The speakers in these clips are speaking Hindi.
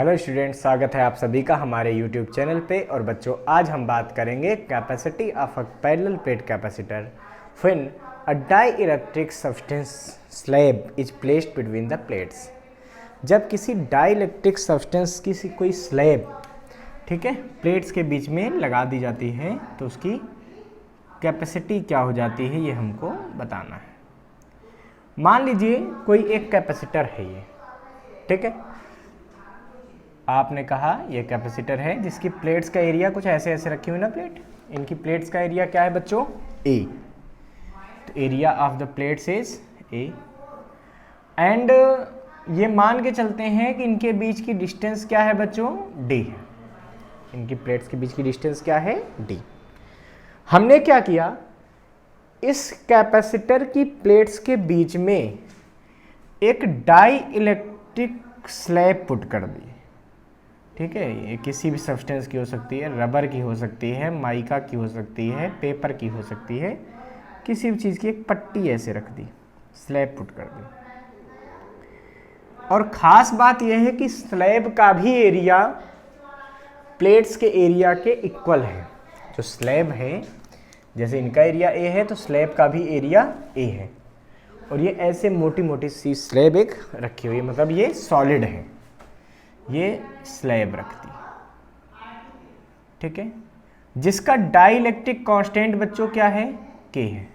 हेलो स्टूडेंट, स्वागत है आप सभी का हमारे यूट्यूब चैनल पे। और बच्चों, आज हम बात करेंगे capacity of a parallel plate capacitor when a dielectric substance slab is placed between the plates. जब किसी डाई इलेक्ट्रिक सब्सटेंस की कोई स्लैब, ठीक है, प्लेट्स के बीच में लगा दी जाती है तो उसकी कैपेसिटी क्या हो जाती है, ये हमको बताना है। मान लीजिए कोई एक कैपेसिटर है ये, ठीक है। आपने कहा ये कैपेसिटर है जिसकी प्लेट्स का एरिया कुछ ऐसे ऐसे रखी हुई ना प्लेट, इनकी प्लेट्स का एरिया क्या है बच्चों? ए। तो area of the plates is A and ये मान के चलते हैं कि इनके बीच की डिस्टेंस क्या है बच्चों? डी है। इनकी प्लेट्स के बीच की डिस्टेंस क्या है? डी। हमने क्या किया, इस कैपेसिटर की प्लेट्स के बीच में एक डाई इलेक्ट्रिक स्लैब पुट कर दी, ठीक है। ये किसी भी सब्सटेंस की हो सकती है, रबर की हो सकती है, माइका की हो सकती है, पेपर की हो सकती है, किसी भी चीज़ की एक पट्टी ऐसे रख दी, स्लैब पुट कर दी। और ख़ास बात यह है कि स्लैब का भी एरिया प्लेट्स के एरिया के इक्वल है। जो स्लैब है, जैसे इनका एरिया ए है तो स्लैब का भी एरिया ए है। और ये ऐसे मोटी मोटी सी स्लैब एक रखी हुई है, मतलब ये सॉलिड है, ये स्लैब रखती, ठीक है, जिसका डाई इलेक्ट्रिक कांस्टेंट बच्चों क्या है? के है।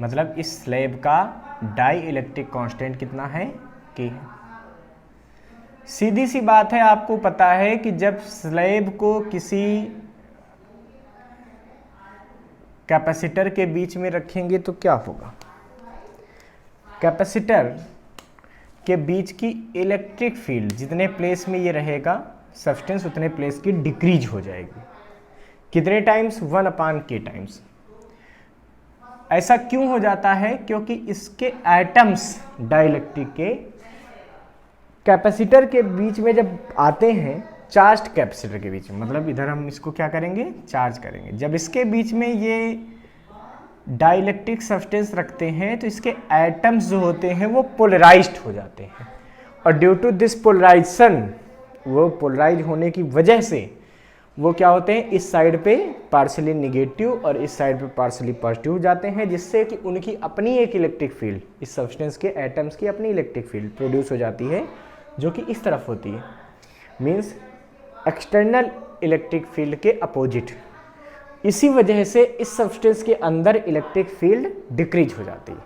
मतलब इस स्लैब का डाई इलेक्ट्रिक कांस्टेंट कितना है? के है। सीधी सी बात है, आपको पता है कि जब स्लैब को किसी कैपेसिटर के बीच में रखेंगे तो क्या होगा? कैपेसिटर के बीच की इलेक्ट्रिक फील्ड जितने प्लेस में ये रहेगा सब्सटेंस, उतने प्लेस की डिक्रीज हो जाएगी। कितने टाइम्स? 1/k times. ऐसा क्यों हो जाता है? क्योंकि इसके एटम्स डाइलेक्ट्रिक के कैपेसिटर के बीच में जब आते हैं, चार्ज्ड कैपेसिटर के बीच में, मतलब इधर हम इसको क्या करेंगे? चार्ज करेंगे। जब इसके बीच में ये डाइलेक्ट्रिक सब्सटेंस रखते हैं तो इसके एटम्स जो होते हैं वो पोलराइज्ड हो जाते हैं। और ड्यू टू दिस पोलराइजेशन, वो पोलराइज होने की वजह से वो क्या होते हैं? इस साइड पे पार्शियली निगेटिव और इस साइड पे पार्शियली पॉजिटिव हो जाते हैं, जिससे कि उनकी अपनी एक इलेक्ट्रिक फील्ड, इस सब्सटेंस के एटम्स की अपनी इलेक्ट्रिक फील्ड प्रोड्यूस हो जाती है, जो कि इस तरफ होती है, मीन्स एक्सटर्नल इलेक्ट्रिक फील्ड के अपोजिट। इसी वजह से इस सब्सटेंस के अंदर इलेक्ट्रिक फील्ड डिक्रीज हो जाती है।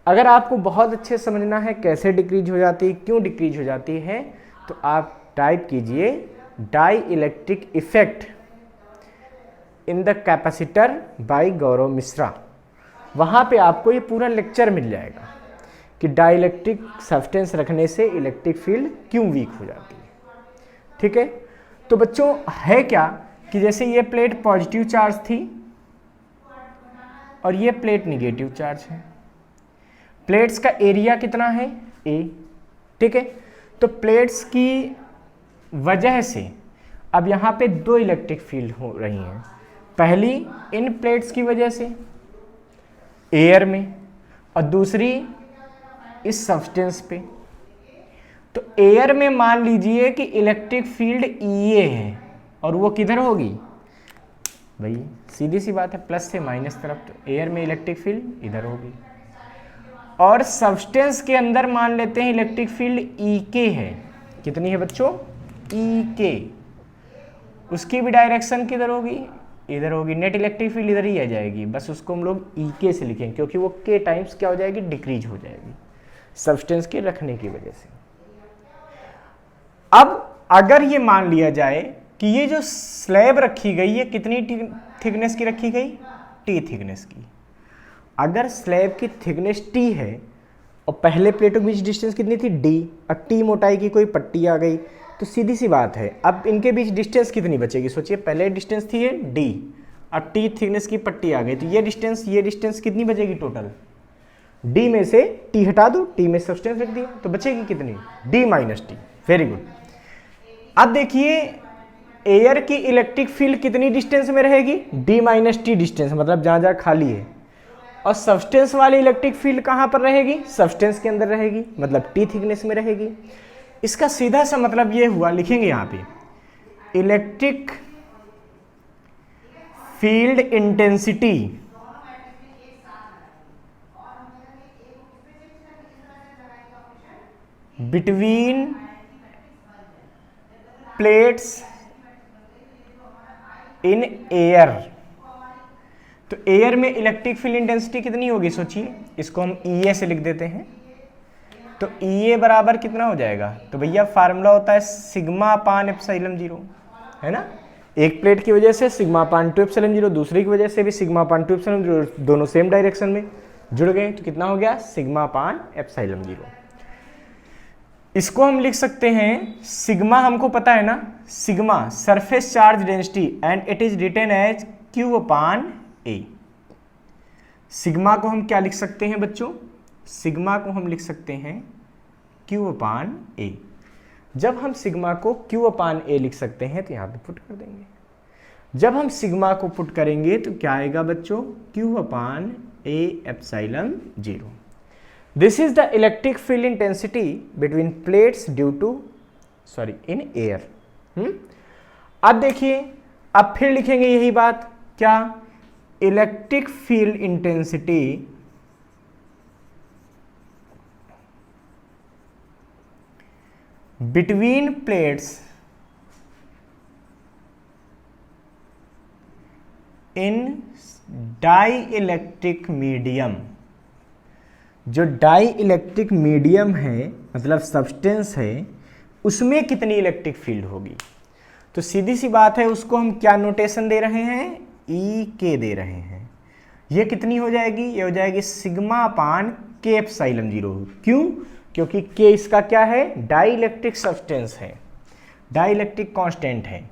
अगर आपको बहुत अच्छे समझना है कैसे डिक्रीज हो जाती है, क्यों डिक्रीज हो जाती है, तो आप टाइप कीजिए dielectric effect in the capacitor by Gaurav Mishra. वहाँ पे आपको ये पूरा लेक्चर मिल जाएगा कि डाई इलेक्ट्रिक सब्सटेंस रखने से इलेक्ट्रिक फील्ड क्यों वीक हो जाती है, ठीक है। तो बच्चों, है क्या कि जैसे ये प्लेट पॉजिटिव चार्ज थी और ये प्लेट निगेटिव चार्ज है। प्लेट्स का एरिया कितना है? ए, ठीक है। तो प्लेट्स की वजह से अब यहाँ पे दो इलेक्ट्रिक फील्ड हो रही हैं। पहली इन प्लेट्स की वजह से एयर में, और दूसरी इस सब्सटेंस पे। तो एयर में मान लीजिए कि इलेक्ट्रिक फील्ड ई है, और वो किधर होगी भाई? सीधी सी बात है, प्लस से माइनस तरफ। तो एयर में इलेक्ट्रिक फील्ड इधर होगी। और सब्सटेंस के अंदर मान लेते हैं इलेक्ट्रिक फील्ड ई के है। कितनी है बच्चों? ई के। उसकी भी डायरेक्शन किधर होगी? इधर होगी। नेट इलेक्ट्रिक फील्ड इधर ही आ जाएगी, बस उसको हम लोग ई के से लिखेंगे, क्योंकि वो के टाइम्स क्या हो जाएगी? डिक्रीज हो जाएगी सब्सटेंस के रखने की वजह से। अब अगर ये मान लिया जाए कि ये जो स्लैब रखी गई है कितनी थिकनेस की रखी गई? टी थिकनेस की। अगर स्लैब की थिकनेस टी है और पहले प्लेटों के बीच डिस्टेंस कितनी थी? डी, और टी मोटाई की कोई पट्टी आ गई, तो सीधी सी बात है अब इनके बीच डिस्टेंस कितनी बचेगी? सोचिए, पहले डिस्टेंस थी ये डी और टी थिकनेस की पट्टी आ गई, तो ये डिस्टेंस कितनी बचेगी टोटल? डी में से टी हटा दो, टी में सब्सटेंस रख दिया, तो बचेगी कितनी? D minus T. Very good. अब देखिए, एयर की इलेक्ट्रिक फील्ड कितनी डिस्टेंस में रहेगी? डी माइनस टी डिस्टेंस, मतलब जहाँ जहाँ खाली है। और सब्सटेंस वाली इलेक्ट्रिक फील्ड कहाँ पर रहेगी? सब्सटेंस के अंदर रहेगी, मतलब टी थिकनेस में रहेगी। इसका सीधा सा मतलब ये हुआ, लिखेंगे यहां पे electric field intensity between plates in air. तो एयर में इलेक्ट्रिक फील्ड इंटेंसिटी कितनी होगी सोचिए, इसको हम EA से लिख देते हैं। तो EA बराबर कितना हो जाएगा, तो भैया फार्मूला होता है सिग्मा अपान एप्सिलॉन 0, है ना। एक प्लेट की वजह से सिग्मा अपान 2 एप्सिलॉन 0, दूसरी की वजह से भी सिग्मा अपान 2 एप्सिलॉन 0, दोनों सेम डायरेक्शन में जुड़ गए, तो कितना हो गया सिग्मा अपान एप्सिलॉन 0। इसको हम लिख सकते हैं सिग्मा, हमको पता है ना, sigma surface charge density and it is written as Q upon A। Sigma को हम क्या लिख सकते हैं बच्चों, सिग्मा को हम लिख सकते हैं Q अपान A। जब हम सिग्मा को Q अपान A लिख सकते हैं तो यहाँ पे पुट कर देंगे। जब हम सिग्मा को पुट करेंगे तो क्या आएगा बच्चों, Q upon A epsilon 0। This is the electric field intensity between plates due to in air. अब देखिए, अब फिर लिखेंगे यही बात, क्या, electric field intensity between plates in dielectric medium. जो डाई इलेक्ट्रिक मीडियम है, मतलब सब्सटेंस है, उसमें कितनी इलेक्ट्रिक फील्ड होगी। तो सीधी सी बात है, उसको हम क्या नोटेशन दे रहे हैं, EK दे रहे हैं। ये कितनी हो जाएगी, ये हो जाएगी सिग्मा अपान K एप्सिलॉन 0। क्यों, क्योंकि K इसका क्या है, डाई इलेक्ट्रिक सब्सटेंस है, डाई इलेक्ट्रिक कांस्टेंट है।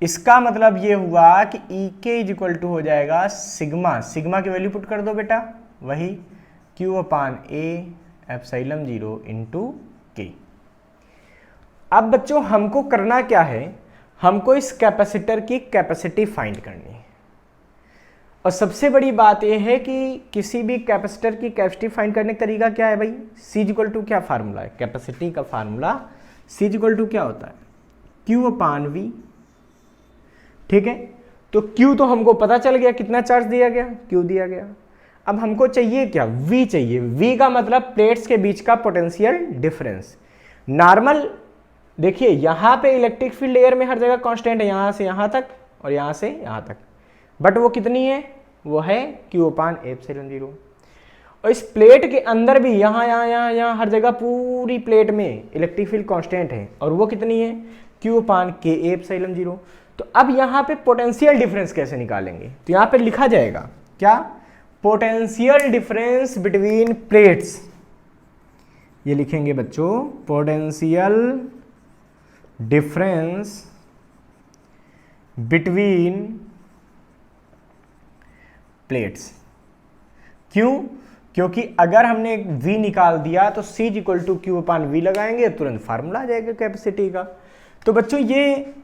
इसका मतलब ये हुआ कि EK इज इक्वल टू हो जाएगा सिग्मा, सिग्मा की वैल्यू पुट कर दो बेटा, वही Q upon A epsilon 0 into K। अब बच्चों हमको करना क्या है, हमको इस कैपेसिटर की कैपेसिटी फाइंड करनी है। और सबसे बड़ी बात यह है कि किसी भी कैपेसिटर की कैपेसिटी फाइंड करने का तरीका क्या है भाई, C इक्वल टू क्या फार्मूला है, कैपेसिटी का फार्मूला C इक्वल टू क्या होता है, Q अपान V। ठीक है, तो Q तो हमको पता चल गया, कितना चार्ज दिया गया, Q दिया गया। अब हमको चाहिए क्या, V चाहिए। V का मतलब प्लेट्स के बीच का पोटेंशियल डिफरेंस। नॉर्मल देखिए, यहां पे इलेक्ट्रिक फील्ड एयर में हर जगह कांस्टेंट है, यहां से यहां तक और यहां से यहां तक, बट वो कितनी है, वो है Q अपान एप्सिलॉन 0। और इस प्लेट के अंदर भी यहां यहां यहां यहां हर जगह पूरी प्लेट में इलेक्ट्रिक फील्ड कांस्टेंट है, और वो कितनी है, Q अपान K एप्सिलॉन 0। तो अब यहां पे पोटेंशियल डिफरेंस कैसे निकालेंगे, तो यहां पे लिखा जाएगा क्या, पोटेंशियल डिफरेंस बिटवीन प्लेट्स। ये लिखेंगे बच्चों, पोटेंशियल डिफरेंस बिटवीन प्लेट्स। क्यों, क्योंकि अगर हमने V निकाल दिया तो C equal to Q upon V लगाएंगे, तुरंत फार्मूला आ जाएगा कैपेसिटी का। तो बच्चों ये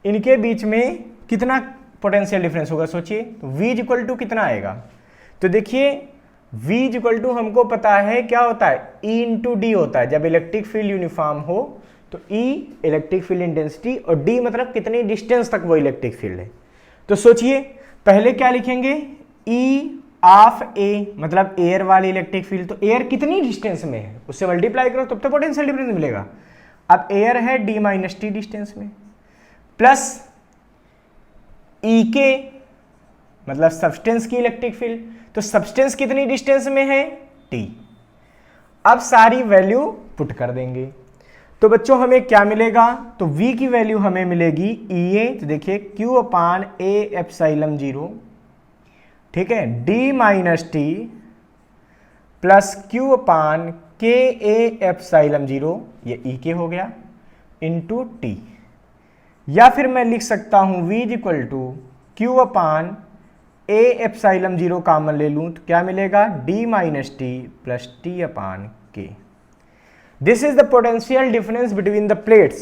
इनके बीच में कितना पोटेंशियल डिफरेंस होगा सोचिए, तो V इक्वल टू कितना आएगा, तो देखिए V इक्वल टू हमको पता है क्या होता है, E इंटू डी होता है। जब इलेक्ट्रिक फील्ड यूनिफॉर्म हो तो E इलेक्ट्रिक फील्ड इंटेंसिटी और D मतलब कितनी डिस्टेंस तक वो इलेक्ट्रिक फील्ड है। तो सोचिए पहले क्या लिखेंगे, E ऑफ A मतलब एयर वाली इलेक्ट्रिक फील्ड, तो एयर कितनी डिस्टेंस में है उससे मल्टीप्लाई करो तब तो पोटेंशियल डिफरेंस मिलेगा। अब एयर है D माइनस टी डिस्टेंस में, प्लस EK मतलब सब्सटेंस की इलेक्ट्रिक फील्ड, तो सब्सटेंस कितनी डिस्टेंस में है, T। अब सारी वैल्यू पुट कर देंगे तो बच्चों हमें क्या मिलेगा, तो V की वैल्यू हमें मिलेगी EA, तो देखिए Q अपान A एप्सिलॉन 0, ठीक है, D minus t plus Q upon K A epsilon 0, ये EK हो गया, इंटू T। या फिर मैं लिख सकता हूं V equal to Q upon A epsilon 0 common ले लूं तो क्या मिलेगा, D minus t plus T upon K। This is the potential difference between the plates.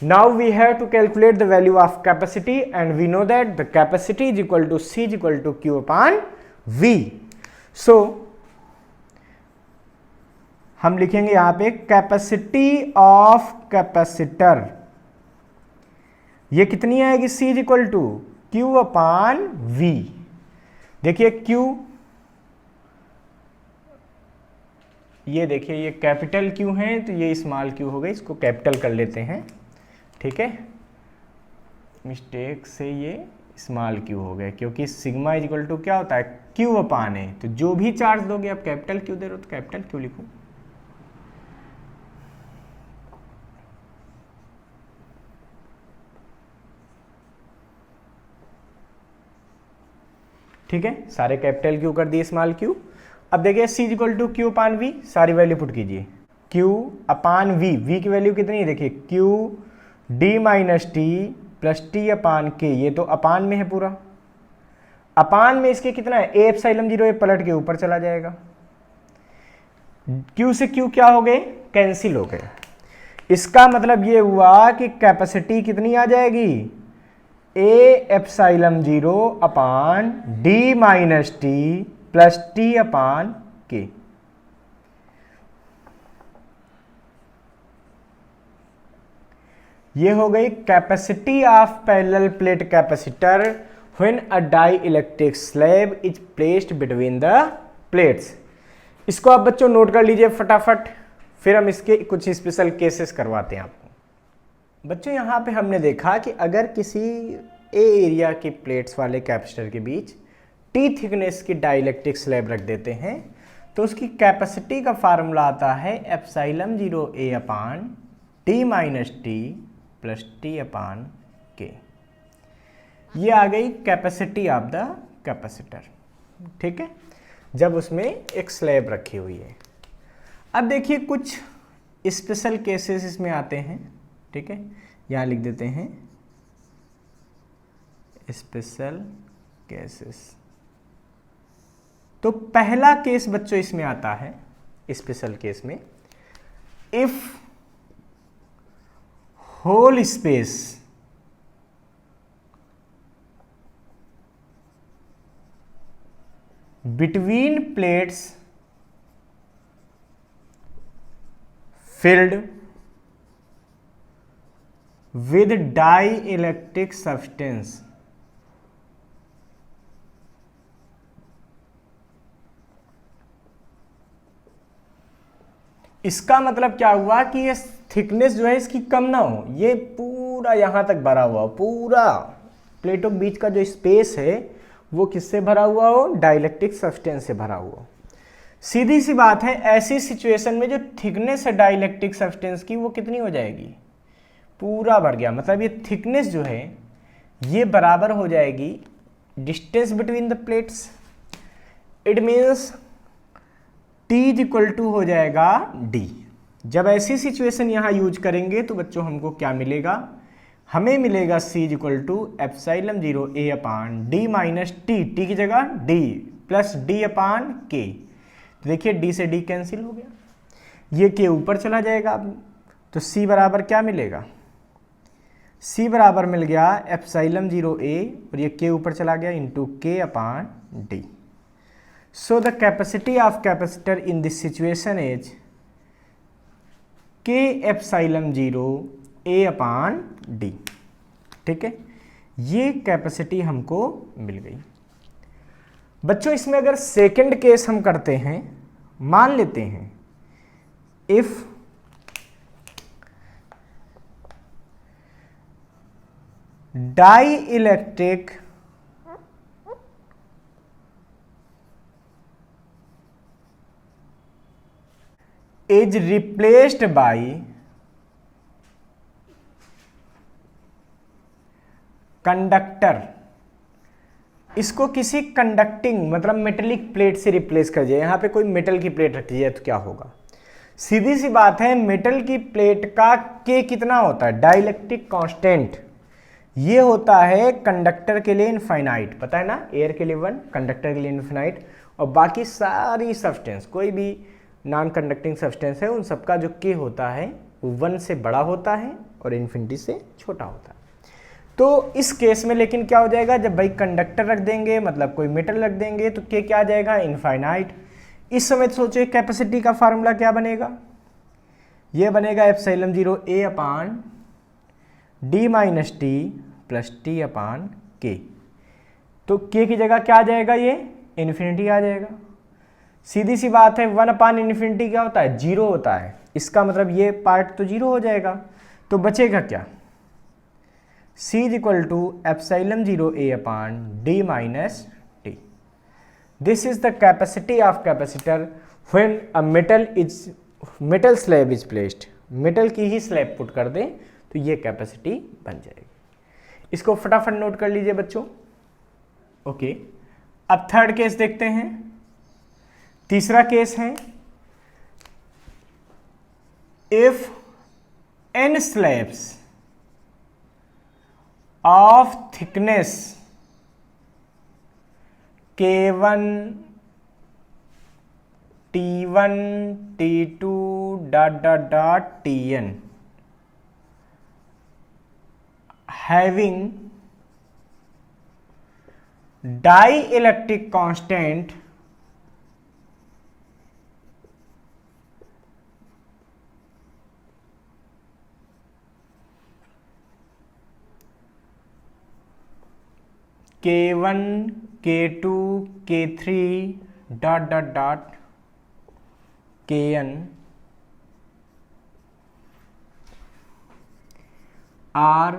Now we have to calculate the value of capacity, and we know that the capacity is equal to C is equal to Q upon V. So हम लिखेंगे यहां पे कैपेसिटी ऑफ कैपेसिटर, ये कितनी आएगी, C is equal to Q upon V. देखिए Q, ये देखिए ये कैपिटल Q है तो ये स्मॉल q हो गई, इसको कैपिटल कर लेते हैं, ठीक है, मिस्टेक से ये स्मॉल q हो गया, क्योंकि सिग्मा इज इक्वल टू क्या होता है, q अपान है, तो जो भी चार्ज दोगे आप कैपिटल Q दे रहे हो तो कैपिटल Q लिखो। ठीक है, सारे कैपिटल Q कर दिए स्मॉल q। अब देखिए C equal to Q upon v, सारी वैल्यू पुट कीजिए, Q अपान वी, वी की वैल्यू कितनी है, देखिए Q d minus t plus t upon k, ये तो अपान में है पूरा, अपान में इसके कितना है, ए एप्सिलॉन जीरो, ये पलट के ऊपर चला जाएगा, Q से Q क्या हो गए, कैंसिल हो गए। इसका मतलब ये हुआ कि कैपेसिटी कितनी आ जाएगी, a epsilon zero upon D minus t plus t upon k. ये हो गई capacity of parallel plate capacitor when a dielectric slab is placed between the plates. इसको आप बच्चों नोट कर लीजिए फटाफट, फिर हम इसके कुछ स्पेशल केसेस करवाते हैं आपको। बच्चों यहाँ पे हमने देखा कि अगर किसी ए एरिया के प्लेट्स वाले कैपेसिटर के बीच टी थिकनेस की डाइलेक्ट्रिक स्लैब रख देते हैं तो उसकी कैपेसिटी का फार्मूला आता है epsilon zero a upon t minus t plus t upon k. ये आ गई कैपेसिटी ऑफ द कैपेसिटर, ठीक है, जब उसमें एक स्लैब रखी हुई है। अब देखिए कुछ स्पेशल केसेस इसमें आते हैं, ठीक है, यहाँ लिख देते हैं स्पेशल केसेस। तो पहला केस बच्चों इसमें आता है स्पेशल केस में, if whole space between plates filled with dielectric substance, इसका मतलब क्या हुआ कि ये थिकनेस जो है इसकी कम ना हो, ये पूरा यहां तक भरा हुआ, पूरा प्लेटों के बीच का जो स्पेस है वो किससे भरा हुआ हो, डाइलेक्ट्रिक सब्सटेंस से भरा हुआ हो। सीधी सी बात है, ऐसी सिचुएशन में जो थिकनेस है डाइलेक्ट्रिक सब्सटेंस की वो कितनी हो जाएगी, पूरा भर गया, मतलब ये थिकनेस जो है ये बराबर हो जाएगी distance between the plates. It means T is equal to हो जाएगा D। जब ऐसी सिचुएशन यहाँ यूज करेंगे तो बच्चों हमको क्या मिलेगा, हमें मिलेगा C is equal to epsilon zero a upon D minus T, T की जगह D प्लस डी अपान के। तो देखिए D से D कैंसिल हो गया, ये के ऊपर चला जाएगा, तो C बराबर क्या मिलेगा, C बराबर मिल गया एप्सिलॉन जीरो ए और ये के ऊपर चला गया इंटू के अपान D. So the capacity of capacitor in this situation is K epsilon 0 A upon D, ठीक है, ये कैपेसिटी हमको मिल गई। बच्चों इसमें अगर सेकंड केस हम करते हैं, मान लेते हैं if dielectric is replaced by conductor, इसको किसी कंडक्टिंग मतलब मेटेलिक प्लेट से रिप्लेस कर दिया। यहां पे कोई मेटल की प्लेट रख दीजिए तो क्या होगा, सीधी सी बात है, मेटल की प्लेट का के कितना होता है, डाइलेक्ट्रिक कांस्टेंट, ये होता है कंडक्टर के लिए इनफाइनाइट, पता है ना, एयर के लिए 1, कंडक्टर के लिए इनफाइनाइट, और बाकी सारी सब्सटेंस कोई भी नॉन कंडक्टिंग सब्सटेंस है उन सबका जो के होता है वो 1 से बड़ा होता है और इन्फिनिटी से छोटा होता है। तो इस केस में लेकिन क्या हो जाएगा, जब भाई कंडक्टर रख देंगे मतलब कोई मेटल रख देंगे तो के क्या आ जाएगा, इनफाइनाइट, इस समय सोचिए कैपेसिटी का फार्मूला क्या बनेगा, ये बनेगा epsilon 0 A upon D minus t plus t upon k. तो के की जगह क्या आ जाएगा, ये इन्फिनिटी आ जाएगा। सीधी सी बात है, 1 अपान इन्फिनिटी क्या होता है, 0 होता है। इसका मतलब ये पार्ट तो 0 हो जाएगा, तो बचेगा क्या, C is equal to epsilon 0 A upon D minus T. This is the capacity of capacitor when a metal slab is placed. Metal की ही स्लैब पुट कर दें तो ये कैपेसिटी बन जाएगी। इसको फटाफट नोट कर लीजिए बच्चों। ओके, अब थर्ड केस देखते हैं। तीसरा केस है, if n slabs of thickness K1 T1 T2 Tn having dielectric constant K1 K2 K3 Kn are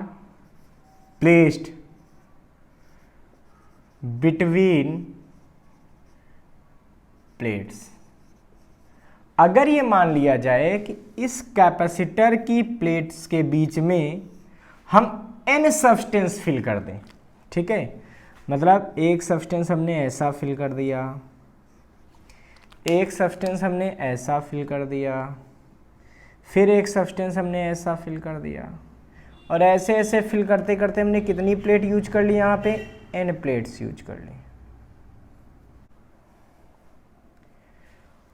placed between plates। अगर ये मान लिया जाए कि इस कैपेसिटर की प्लेट्स के बीच में हम n सब्सटेंस फिल कर दें, ठीक है, मतलब एक सब्सटेंस हमने ऐसा फिल कर दिया, एक सब्सटेंस हमने ऐसा फिल कर दिया, फिर एक सब्सटेंस हमने ऐसा फिल कर दिया, और ऐसे ऐसे फिल करते करते हमने कितनी प्लेट यूज कर ली, यहाँ पे n प्लेट्स यूज कर ली।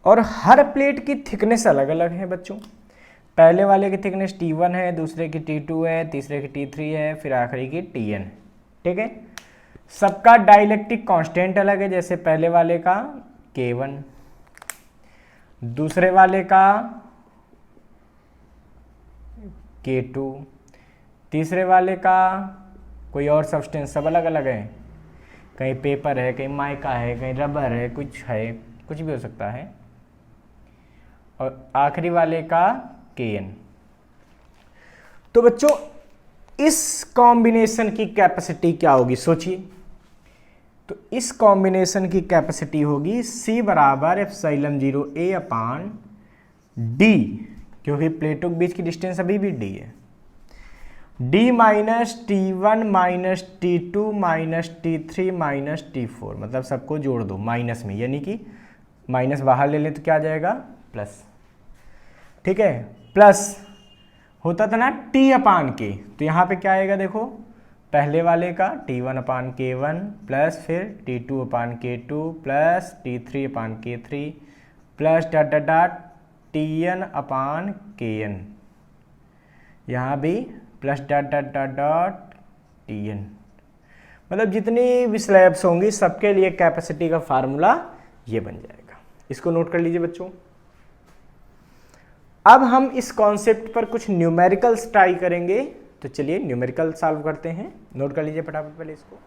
और हर प्लेट की थिकनेस अलग अलग है बच्चों। पहले वाले की थिकनेस T1 है, दूसरे की T2 है, तीसरे की T3 है, फिर आखिरी की Tn, ठीक है। सबका डाइलेक्ट्रिक कांस्टेंट अलग है, जैसे पहले वाले का K1, दूसरे वाले का K2, तीसरे वाले का कोई और सब्सटेंस, सब अलग अलग है। कहीं पेपर है, कहीं माइका है, कहीं रबर है, कुछ भी हो सकता है। और आखिरी वाले का Kn। तो बच्चों इस कॉम्बिनेशन की कैपेसिटी क्या होगी, सोचिए। तो इस कॉम्बिनेशन की कैपेसिटी होगी C बराबर एप्सिलॉन 0 A अपान डी, क्योंकि प्लेटों के बीच की डिस्टेंस अभी भी d है, d minus T1 minus T2 minus T3 minus T4, मतलब सबको जोड़ दो माइनस में, यानी कि माइनस बाहर ले लें तो क्या आ जाएगा, प्लस, ठीक है। प्लस होता था ना T अपान के, तो यहाँ पे क्या आएगा देखो, पहले वाले का T1 अपान K1 प्लस फिर T2 अपान K2 प्लस T3 अपान K3 प्लस Tn अपान Kn, यहाँ भी प्लस Tn। मतलब जितनी भी स्लैब्स होंगी सबके लिए कैपेसिटी का फार्मूला ये बन जाएगा। इसको नोट कर लीजिए बच्चों। अब हम इस कॉन्सेप्ट पर कुछ न्यूमेरिकल्स ट्राई करेंगे, तो चलिए न्यूमेरिकल सॉल्व करते हैं। नोट कर लीजिए फटाफट पहले इसको।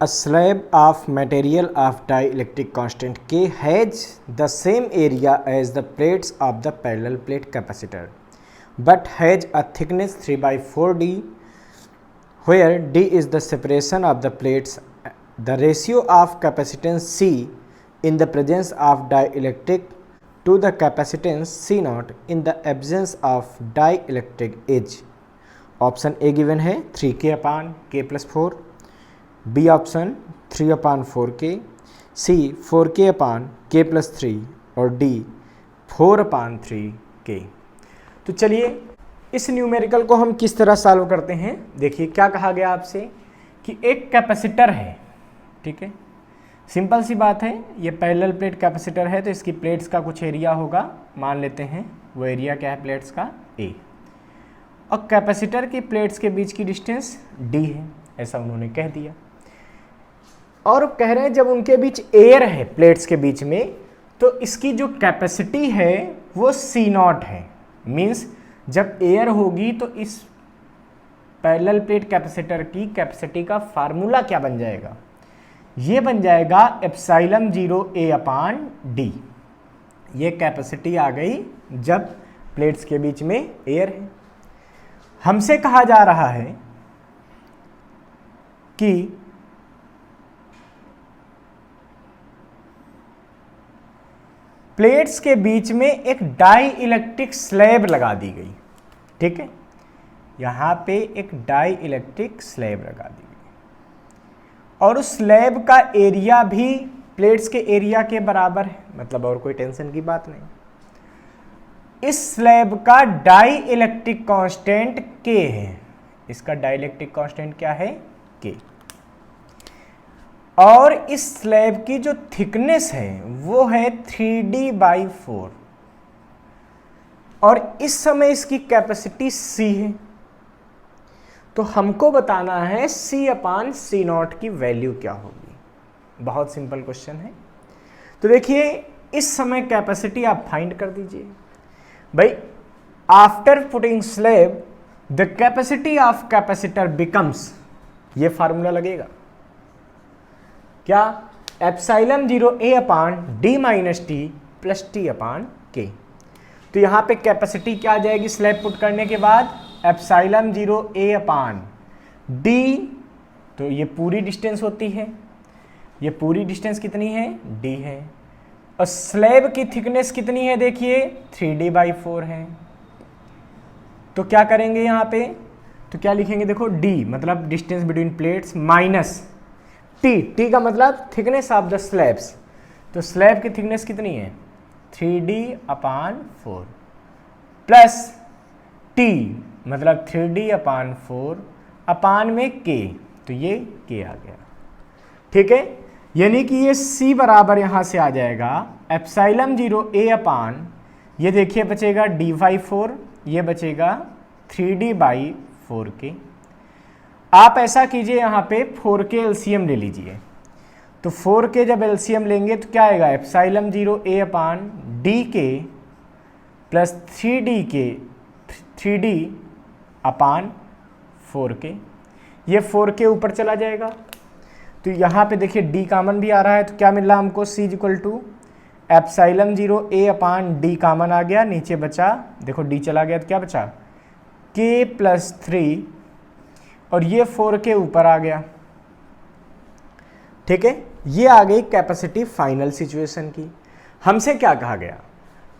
A slab of material of dielectric constant K has the same area as the plates of the parallel plate capacitor, but has a thickness 3/4 D, where D is the separation of the plates. The ratio of capacitance C in the presence of dielectric to the capacitance C naught in the absence of dielectric is, option A given है 3K अपान K प्लस 4, बी ऑप्शन 3 अपान 4K, सी 4K अपान K प्लस 3 और डी 4 अपान 3K। तो चलिए इस न्यूमेरिकल को हम किस तरह सॉल्व करते हैं। देखिए क्या कहा गया आपसे कि एक कैपेसिटर है, ठीक है, सिंपल सी बात है, ये पैरेलल प्लेट कैपेसिटर है तो इसकी प्लेट्स का कुछ एरिया होगा, मान लेते हैं वो एरिया क्या है प्लेट्स का A, और कैपेसिटर की प्लेट्स के बीच की डिस्टेंस D है, ऐसा उन्होंने कह दिया। और कह रहे हैं जब उनके बीच एयर है प्लेट्स के बीच में, तो इसकी जो कैपेसिटी है वो C0 है। मींस जब एयर होगी तो इस पैरेलल प्लेट कैपेसिटर की कैपेसिटी का फार्मूला क्या बन जाएगा, ये बन जाएगा ε0A/d। ये कैपेसिटी आ गई जब प्लेट्स के बीच में एयर है। हमसे कहा जा रहा है कि प्लेट्स के बीच में एक डाई इलेक्ट्रिक स्लैब लगा दी गई। ठीक है, यहां पे एक डाई इलेक्ट्रिक स्लैब लगा दी गई और उस स्लैब का एरिया भी प्लेट्स के एरिया के बराबर है, मतलब और कोई टेंशन की बात नहीं। इस स्लैब का डाई इलेक्ट्रिक कांस्टेंट K है। इसका डाई इलेक्ट्रिक कांस्टेंट क्या है, K। और इस स्लैब की जो थिकनेस है वो है 3D/4 और इस समय इसकी कैपेसिटी C है। तो हमको बताना है C/C0 की वैल्यू क्या होगी। बहुत सिंपल क्वेश्चन है। तो देखिए इस समय कैपेसिटी आप फाइंड कर दीजिए भाई। After putting slab the capacity of capacitor becomes, ये फार्मूला लगेगा क्या, ε0A/d-t + t/k। तो यहां पे कैपेसिटी क्या आ जाएगी स्लैब पुट करने के बाद, ε0A/d। तो ये पूरी डिस्टेंस होती है, ये पूरी डिस्टेंस कितनी है, d है। और स्लैब की थिकनेस कितनी है, देखिए 3D/4 है। तो क्या करेंगे यहां पे, तो क्या लिखेंगे, देखो d मतलब distance between plates minus t का मतलब थिकनेस ऑफ द स्लैब्स। तो स्लैब की थिकनेस कितनी है 3D/4 प्लस t मतलब 3D/4 अपान में k, तो ये k आ गया। ठीक है, यानी कि ये c बराबर यहां से आ जाएगा ε0A/, ये देखिए बचेगा d/4, ये बचेगा 3D/4k। आप ऐसा कीजिए यहाँ पे 4k एलसीएम ले लीजिए। तो 4k जब एलसीएम लेंगे तो क्या आएगा, ε0A/dk प्लस 3D/4k। ये 4k ऊपर चला जाएगा। तो यहाँ पे देखिए d कॉमन भी आ रहा है, तो क्या मिल रहा हमको, c = ε0A/d कॉमन आ गया, नीचे बचा, देखो d चला गया तो क्या बचा, k + 3 और ये 4k ऊपर आ गया। ठीक है, ये आ गई कैपेसिटी फाइनल सिचुएशन की। हमसे क्या कहा गया,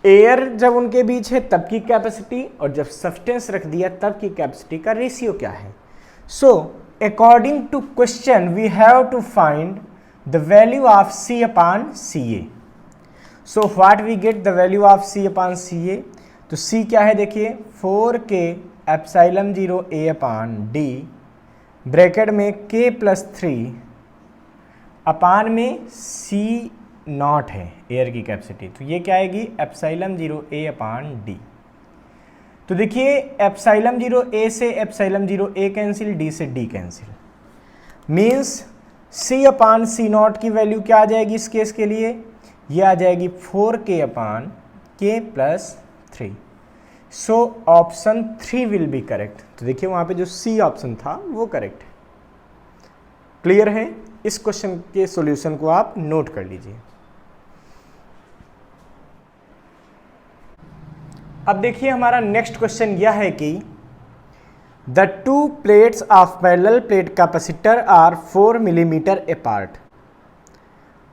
एयर जब उनके बीच है तब की कैपेसिटी और जब सब्सटेंस रख दिया तब की कैपेसिटी का रेशियो क्या है। So according to question we have to find the value of C/Ca। So what we get the value of C/Ca। तो C क्या है, देखिए 4k ε0A/d ब्रैकेट में k + 3 अपान में C0 है एयर की कैपेसिटी। तो ये क्या आएगी, ε0A/d। तो देखिए ε0A से ε0A कैंसिल, d से d कैंसिल, मीन्स C/C0 की वैल्यू क्या आ जाएगी इस केस के लिए, ये आ जाएगी 4k/k + 3। So option 3 will be correct. तो देखिए वहां पे जो सी ऑप्शन था वो करेक्ट है। क्लियर है, इस क्वेश्चन के सॉल्यूशन को आप नोट कर लीजिए। अब देखिए हमारा नेक्स्ट क्वेश्चन यह है कि the two plates of parallel plate capacitor are 4 millimeter apart.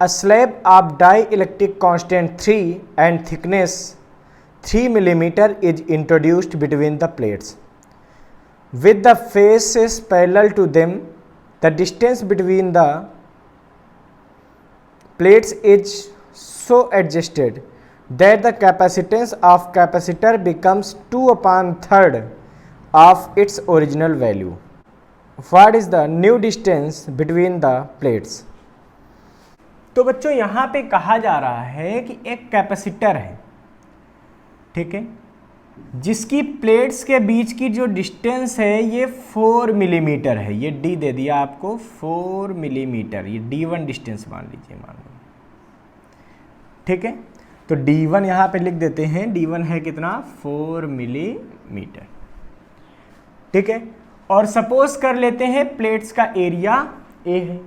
A slab of dielectric constant 3 and thickness 3 millimeter is introduced between the plates. With the faces parallel to them, the distance between the plates is so adjusted that the capacitance of capacitor becomes 2/3 of its original value. What is the new distance between the plates? तो बच्चों यहाँ पे कहा जा रहा है कि एक कैपेसिटर है, ठीक है, जिसकी प्लेट्स के बीच की जो डिस्टेंस है ये 4 मिलीमीटर है, ये डी दे दिया आपको 4 मिलीमीटर, ये D1 डिस्टेंस मान लीजिए, मान लो, ठीक है। तो D1 यहाँ पे लिख देते हैं, D1 है कितना 4 मिलीमीटर, ठीक है। और सपोज कर लेते हैं प्लेट्स का एरिया A है,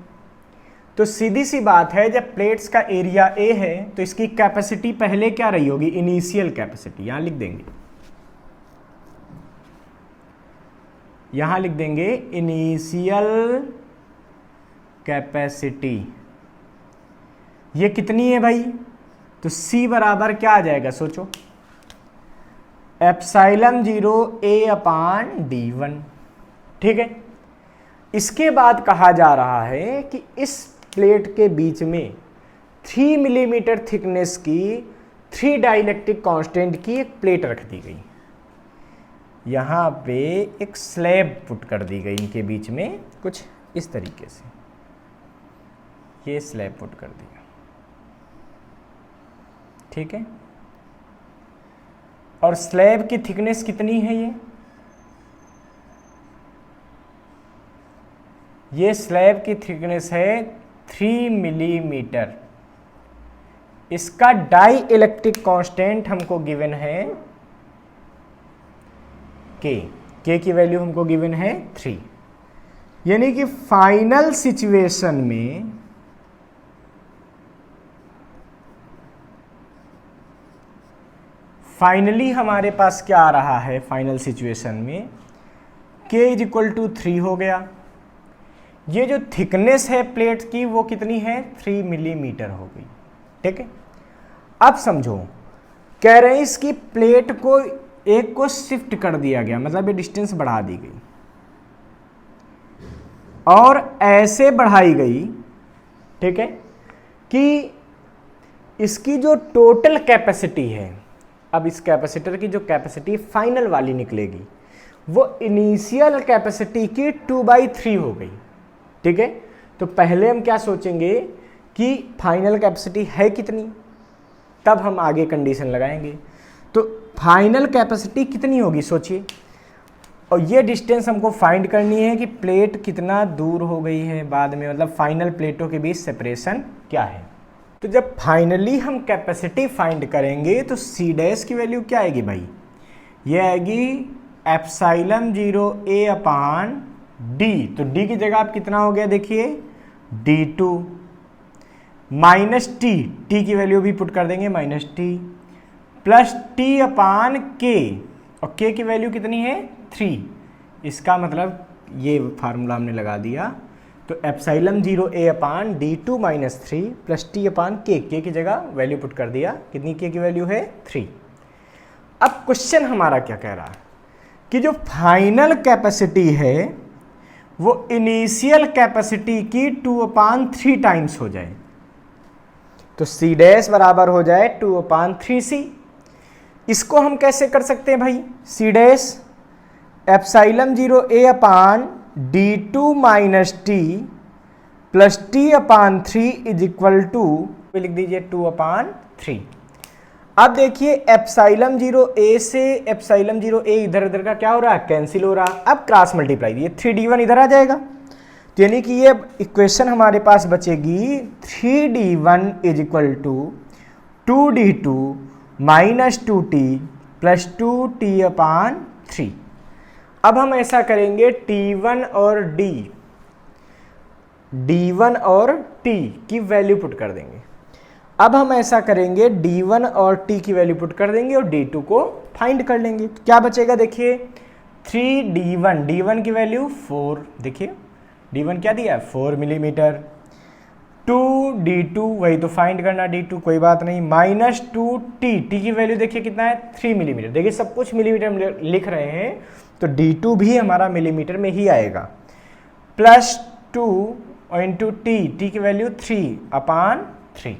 तो सीधी सी बात है जब प्लेट्स का एरिया A है तो इसकी कैपेसिटी पहले क्या रही होगी, इनिशियल कैपेसिटी, यहां लिख देंगे, यहां लिख देंगे इनिशियल कैपेसिटी, ये कितनी है भाई, तो C बराबर क्या आ जाएगा, सोचो एप्सिलॉन 0 A/D1, ठीक है। इसके बाद कहा जा रहा है कि इस प्लेट के बीच में 3 मिलीमीटर थिकनेस की 3 डाइलेक्ट्रिक कांस्टेंट की एक प्लेट रख दी गई, यहाँ पे एक स्लैब पुट कर दी गई इनके बीच में, कुछ इस तरीके से ये स्लैब पुट कर दिया, ठीक है। और स्लैब की थिकनेस कितनी है, ये स्लैब की थिकनेस है 3 मिलीमीटर। इसका डाई इलेक्ट्रिक कांस्टेंट हमको गिवन है के की वैल्यू हमको गिवन है 3, यानी कि फाइनल सिचुएशन में फाइनली हमारे पास क्या आ रहा है, फाइनल सिचुएशन में k = 3 हो गया। ये जो थिकनेस है प्लेट की वो कितनी है, 3 मिलीमीटर हो गई, ठीक है। अब समझो, कह रहे हैं इसकी प्लेट को एक को शिफ्ट कर दिया गया, मतलब ये डिस्टेंस बढ़ा दी गई और ऐसे बढ़ाई गई, ठीक है, कि इसकी जो टोटल कैपेसिटी है, अब इस कैपेसिटर की जो कैपेसिटी फाइनल वाली निकलेगी वो इनिशियल कैपेसिटी की 2/3 हो गई, ठीक है। तो पहले हम क्या सोचेंगे कि फाइनल कैपेसिटी है कितनी, तब हम आगे कंडीशन लगाएंगे। तो फाइनल कैपेसिटी कितनी होगी सोचिए, और ये डिस्टेंस हमको फाइंड करनी है कि प्लेट कितना दूर हो गई है बाद में, मतलब फाइनल प्लेटों के बीच सेपरेशन क्या है। तो जब फाइनली हम कैपेसिटी फाइंड करेंगे तो C डैश की वैल्यू क्या आएगी भाई, ये आएगी एप्सिलॉन 0 A/D, तो D की जगह आप कितना हो गया देखिए D2 माइनस T की वैल्यू भी पुट कर देंगे -T प्लस T/K, और K की वैल्यू कितनी है 3, इसका मतलब ये फार्मूला हमने लगा दिया। तो epsilon 0 A/D2 - 3 plus T/K, K की जगह वैल्यू पुट कर दिया, कितनी K की वैल्यू है 3। अब क्वेश्चन हमारा क्या कह रहा है कि जो फाइनल कैपेसिटी है वो इनिशियल कैपेसिटी की 2/3 टाइम्स हो जाए, तो C डैश बराबर हो जाए 2/3C। इसको हम कैसे कर सकते हैं भाई, C dash epsilon 0 A/D2 - T plus T/3 = लिख दीजिए 2/3। अब देखिए एप्सिलॉन 0 A से एप्सिलॉन 0 A इधर उधर का क्या हो रहा है, कैंसिल हो रहा है। अब क्रॉस मल्टीप्लाई, ये 3D1 इधर आ जाएगा, तो यानी कि ये इक्वेशन हमारे पास बचेगी 3D1 = 2D2 - 2T plus 2T/3। अब हम ऐसा करेंगे D1 और T की वैल्यू पुट कर देंगे। अब हम ऐसा करेंगे D1 और T की वैल्यू पुट कर देंगे और D2 को फाइंड कर लेंगे। तो क्या बचेगा देखिए 3D1, D1 की वैल्यू 4, देखिए D1 क्या दिया है 4 मिलीमीटर, 2D2 वही तो फाइंड करना D2, कोई बात नहीं, -2T, T की वैल्यू देखिए कितना है 3 मिलीमीटर, देखिए सब कुछ मिलीमीटर में लिख रहे हैं तो D2 भी हमारा मिलीमीटर में ही आएगा, प्लस 2 इंटू T की वैल्यू 3/3।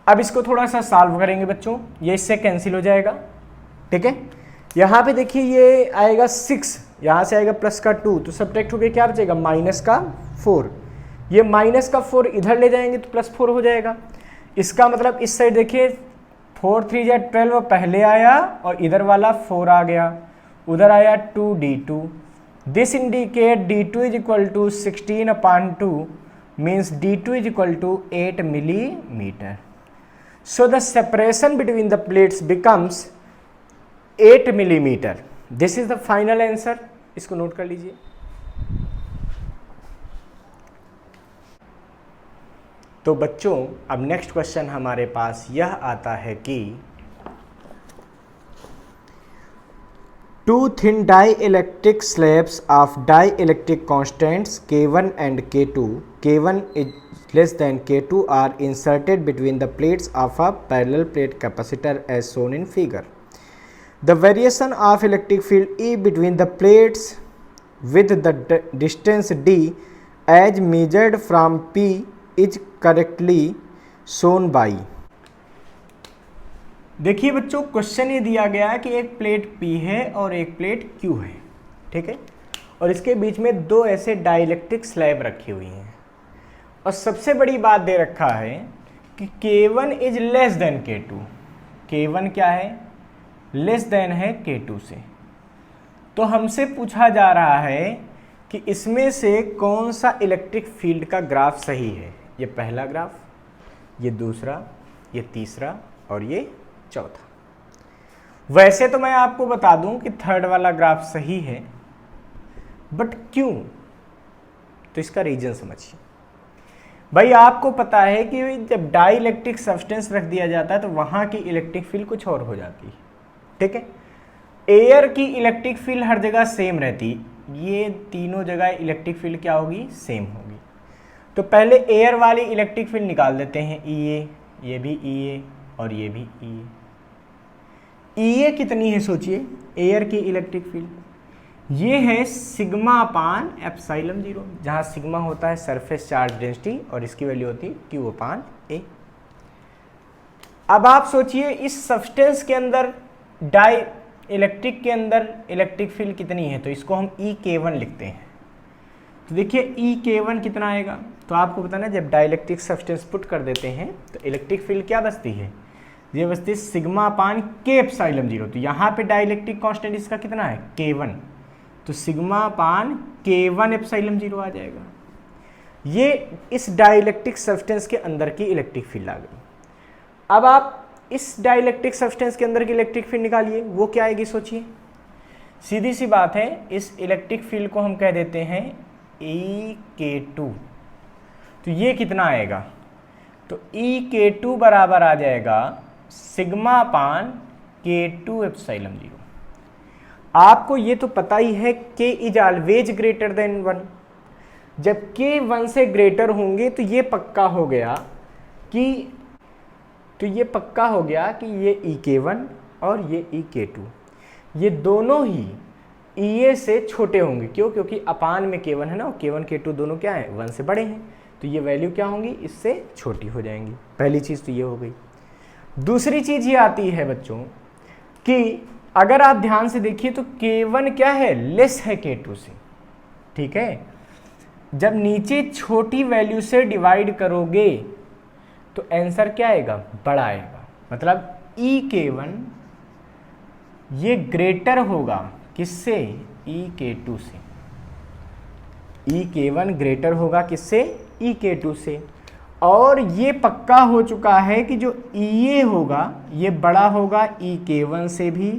अब इसको थोड़ा सा सॉल्व करेंगे बच्चों, ये इससे कैंसिल हो जाएगा, ठीक है। यहाँ पे देखिए ये आएगा 6, यहाँ से आएगा प्लस का 2, तो सब्ट्रैक्ट होकर क्या बचेगा -4, ये -4 इधर ले जाएंगे तो +4 हो जाएगा। इसका मतलब इस साइड देखिए 4 3 जा 12 पहले आया और इधर वाला 4 आ गया, उधर आया 2d2। This indicate d2 is equal to 16/2 means d2 is equal to 8 millimeter. So the separation between the plates becomes 8 millimeter. This is the final answer, इसको नोट कर लीजिए। तो बच्चों अब नेक्स्ट क्वेश्चन हमारे पास यह आता है कि two thin dielectric slabs of dielectric constants K1 and K2, K1 is less than K2 are inserted between the plates of a parallel plate capacitor as shown in figure. The variation of electric field E between the plates with the distance D as measured from P is correctly shown by। देखिए बच्चों, क्वेश्चन ये दिया गया है कि एक प्लेट P है और एक प्लेट Q है, ठीक है, और इसके बीच में दो ऐसे डाइइलेक्ट्रिक स्लैब रखी हुई हैं और सबसे बड़ी बात दे रखा है कि K1 is less than K2। K1 क्या है? लेस देन है K2 से। तो हमसे पूछा जा रहा है कि इसमें से कौन सा इलेक्ट्रिक फील्ड का ग्राफ सही है। ये पहला ग्राफ, ये दूसरा, ये तीसरा और ये चौथा। वैसे तो मैं आपको बता दूं कि थर्ड वाला ग्राफ सही है, बट क्यों? तो इसका रीजन समझिए। भाई आपको पता है कि जब डाइइलेक्ट्रिक सब्सटेंस रख दिया जाता है तो वहां की इलेक्ट्रिक फील्ड कुछ और हो जाती है, ठीक है। एयर की इलेक्ट्रिक फील्ड हर जगह सेम रहती, ये तीनों जगह इलेक्ट्रिक फील्ड क्या होगी? सेम होगी। तो पहले एयर वाली इलेक्ट्रिक फील्ड निकाल देते हैं, ये भी और ये भी E कितनी है सोचिए? एयर की इलेक्ट्रिक फील्ड ये है सिग्मा अपान एप्सिलॉन 0, जहां सिग्मा होता है सरफेस चार्ज डेंसिटी और इसकी वैल्यू होती है Q अपान A। अब आप सोचिए इस सब्सटेंस के अंदर डाई इलेक्ट्रिक के अंदर इलेक्ट्रिक फील्ड कितनी है, तो इसको हम EK1 लिखते हैं। तो देखिए EK1 कितना आएगा, तो आपको बताना जब डाइइलेक्ट्रिक सब्सटेंस पुट कर देते हैं तो इलेक्ट्रिक फील्ड क्या बचती है? ये बचती है सिग्मा अपान K एप्सिलॉन 0। तो यहाँ पे डाइइलेक्ट्रिक कांस्टेंट इसका कितना है? K1। तो सिग्मा अपान K1 एप्सिलॉन 0 आ जाएगा। ये इस डाइइलेक्ट्रिक सब्सटेंस के अंदर की इलेक्ट्रिक फील्ड आ गई। अब आप इस डाइइलेक्ट्रिक सब्सटेंस के अंदर की इलेक्ट्रिक फील्ड निकालिए, वो क्या आएगी सोचिए। सीधी सी बात है, इस इलेक्ट्रिक फील्ड को हम कह देते हैं EK2। तो ये कितना आएगा? तो EK2 बराबर आ जाएगा सिग्मा अपान K2 एप्सिलॉन 0। आपको ये तो पता ही है K is always greater than 1। जब K 1 से ग्रेटर होंगे तो ये पक्का हो गया कि ये EK1 और ये EK2 ये दोनों ही EA से छोटे होंगे। क्यों? क्योंकि अपान में K1 है ना, और K1 K2 दोनों क्या है? 1 से बड़े हैं, तो ये वैल्यू क्या होंगी? इससे छोटी हो जाएंगी। पहली चीज़ तो ये हो गई। दूसरी चीज़ ये आती है बच्चों कि अगर आप ध्यान से देखिए तो K1 क्या है? लेस है K2 से, ठीक है। जब नीचे छोटी वैल्यू से डिवाइड करोगे तो आंसर क्या आएगा? बड़ा आएगा। मतलब EK1 ये ग्रेटर होगा किससे? EK2 से। EK1 ग्रेटर होगा किससे? EK2 से। और ये पक्का हो चुका है कि जो EA होगा ये बड़ा होगा EK1 से भी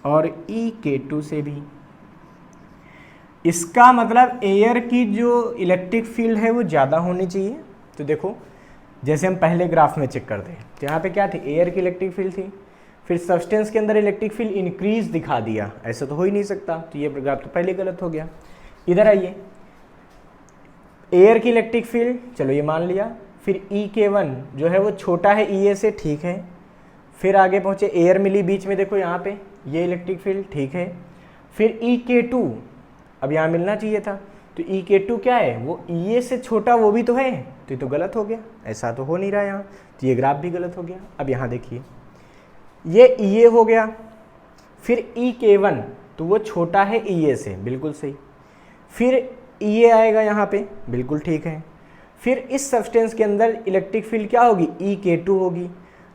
और EK2 से भी। इसका मतलब एयर की जो इलेक्ट्रिक फील्ड है वो ज़्यादा होनी चाहिए। तो देखो जैसे हम पहले ग्राफ में चेक करते हैं तो यहाँ पे क्या थी? एयर की इलेक्ट्रिक फील्ड थी, फिर सब्सटेंस के अंदर इलेक्ट्रिक फील्ड इंक्रीज दिखा दिया, ऐसा तो हो ही नहीं सकता, तो ये ग्राफ तो पहले गलत हो गया। इधर आइए, एयर की इलेक्ट्रिक फील्ड चलो ये मान लिया, फिर EK1 जो है वो छोटा है EA से, ठीक है। फिर आगे पहुँचे, एयर मिली बीच में, देखो यहाँ पे ये इलेक्ट्रिक फील्ड, ठीक है। फिर EK2 अब यहाँ मिलना चाहिए था, तो EK2 क्या है? वो EA से छोटा वो भी तो है, तो ये तो गलत हो गया, ऐसा तो हो नहीं रहा यहाँ, तो ये ग्राफ भी गलत हो गया। अब यहाँ देखिए ये EA हो गया, फिर EK1 तो वो छोटा है EA से, बिल्कुल सही। फिर EA आएगा यहाँ पे, बिल्कुल ठीक है। फिर इस सब्सटेंस के अंदर इलेक्ट्रिक फील्ड क्या होगी? EK2 होगी।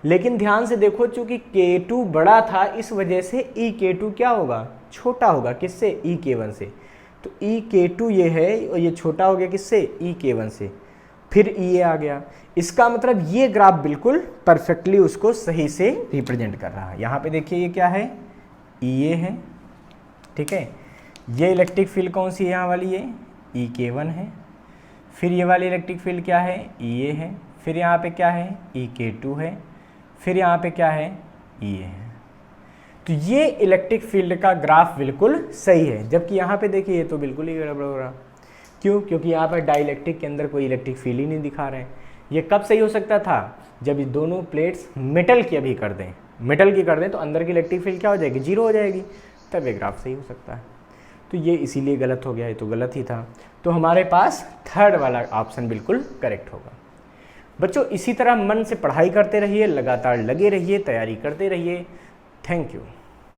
लेकिन ध्यान से देखो, चूंकि K2 बड़ा था इस वजह से EK2 क्या होगा, छोटा होगा, किससे, EK1 से। तो EK2 ये है और ये छोटा हो गया किससे, EK1 से, फिर EA आ गया। इसका मतलब ये ग्राफ बिल्कुल परफेक्टली उसको सही से रिप्रेजेंट कर रहा है। यहाँ पे देखिए ये क्या है, EA है, ठीक है। ये इलेक्ट्रिक फील्ड कौन सी है, यहाँ वाली ये EK1 है, फिर ये वाली इलेक्ट्रिक फील्ड क्या है, EA है, फिर यहाँ पे क्या है, EK2 है, फिर यहाँ पे क्या है, EA है। तो ये इलेक्ट्रिक फील्ड का ग्राफ बिल्कुल सही है, जबकि यहाँ पे देखिए ये तो बिल्कुल ही गड़बड़ हो रहा। क्यों, क्योंकि यहाँ पर डाइलेक्ट्रिक के अंदर कोई इलेक्ट्रिक फील्ड ही नहीं दिखा रहे हैं। ये कब सही हो सकता था, जब ये दोनों प्लेट्स मेटल की अभी कर दें, मेटल की कर दें तो अंदर की इलेक्ट्रिक फील्ड क्या हो जाएगी, जीरो हो जाएगी, तब ये ग्राफ सही हो सकता है। तो ये इसीलिए गलत हो गया, ये तो गलत ही था। तो हमारे पास थर्ड वाला ऑप्शन बिल्कुल करेक्ट होगा। बच्चों इसी तरह मन से पढ़ाई करते रहिए, लगातार लगे रहिए, तैयारी करते रहिए। Thank you.